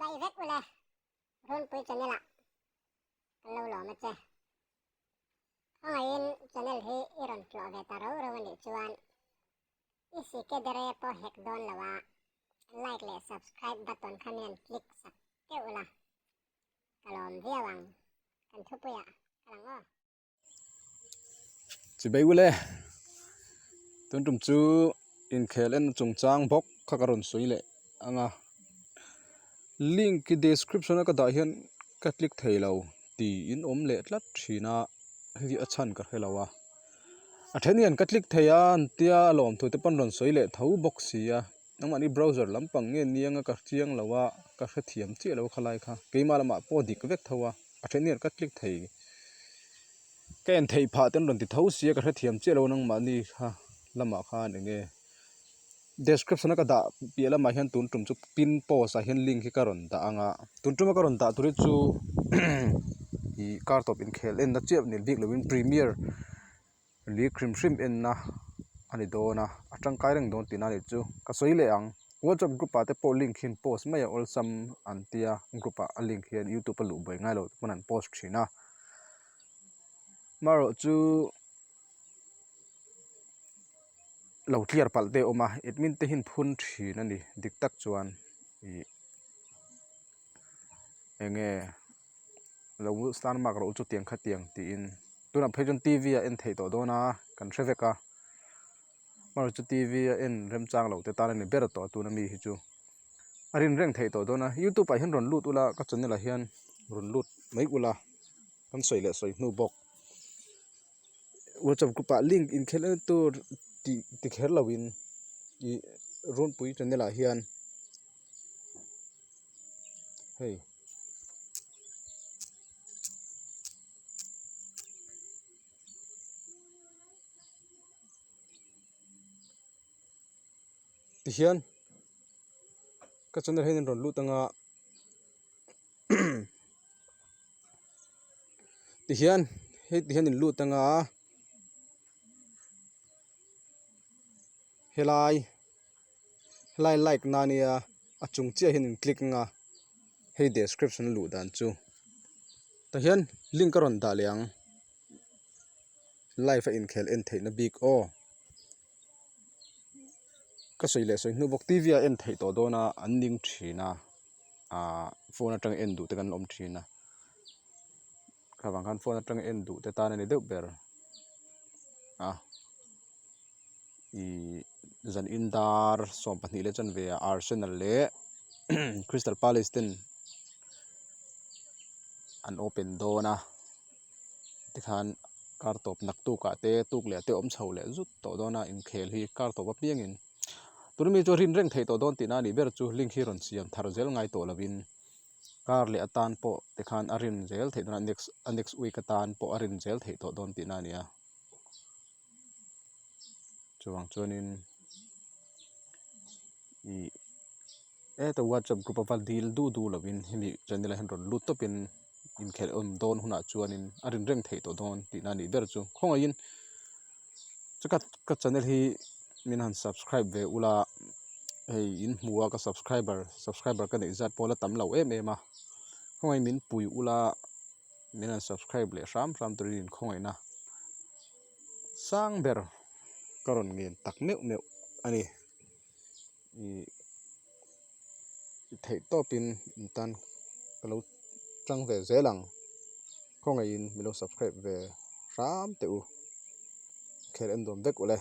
bay vét ule ron pui channel a kan lo lo ma che hangain channel hi iron tlo ve ta ro ro ni chuan isi ke dere po hek don lawa like le subscribe button khanen click sak ke ula kalom viawang kan thupuya kalango chỉ bây ule tuần trùng chú in khelen chung chang bok khakaron soi le anga link ki description ka da hian ka click thei lo ti in om le tlat thina hi achan ka helawa a thenian ka click theia tia lom thu te pan ron soi le tho box sia nangmani browser lampang nge nianga ka chiang lawa ka khathiam che lo khalai kha keima lama po dik vek thowa a thenian ka click thei ken thei pha ten ron ti tho sia ka khathiam che lo nangmani kha lama kha nge description ka da piala ma hian tun tum chu pin post a hian link hi karon da anga tun tum karon da turi chu i kartop in khel en na chep nil bik lovin premier li krim shrim en na ani dona atang kai reng don tina ni chu ka soi le ang whatsapp group ate po link hin post mai all sam antia group a link hian youtube a lu bai ngai lo panan post thina maro chu lo clear pal te oma admin te hin phun thin ani dik tak chuan i enge lo stan mak ro chu tiang kha tiang ti in tuna phejon tv a en thei to dona kan threveka mar chu tv a en rem chang lo te ta ni ber to tu na mi hi chu arin reng thei to dona youtube a hin ron lut ula ka channel a hian ron lut mai ula kan soi le soi nu bok whatsapp group a link in khel tu ti kher lawin i ron pui channel a hian hey ti hian ka channel hin ron lut anga ti hian in lut anga helai like nania achung chia hin click nga hey description lu dan chu ta hian link karon da liang live in khel en theina big o ka soi le soi nu bok tv a en thei to dona anning thina a phone atang en du te kan om thina khawang khan phone atang en du te ta ni deuh ber a i zan indar som pahnih le chan ve arsenal le crystal palace ten an open dona tikhan kartop nak tu ka te tuk le te om chho le zut to dona in khel hi kartop a piang in turmi cho rin reng thei to don tina ni ber chu link hi ron siam thar zel ngai to lovin kar le atan po tikhan arin zel thei dona next week atan po arin zel thei to don tina nia chuang chuanin i to whatsapp group of deal du lovin himi channel han ron lut topin in khel om don huna chuanin arin reng thei to don tina ni ber chu khongain chakat ka channel hi min han subscribe ve ula hey in muwa ka subscriber ka nei zat pola tam lo em em a khongai min pui ula min han subscribe le ram turin khongai na sang ber karon ngin tak meu ani i thei topin intan kalo tang ve zelang khongai in milo subscribe ve ram teu khel en dom vek ule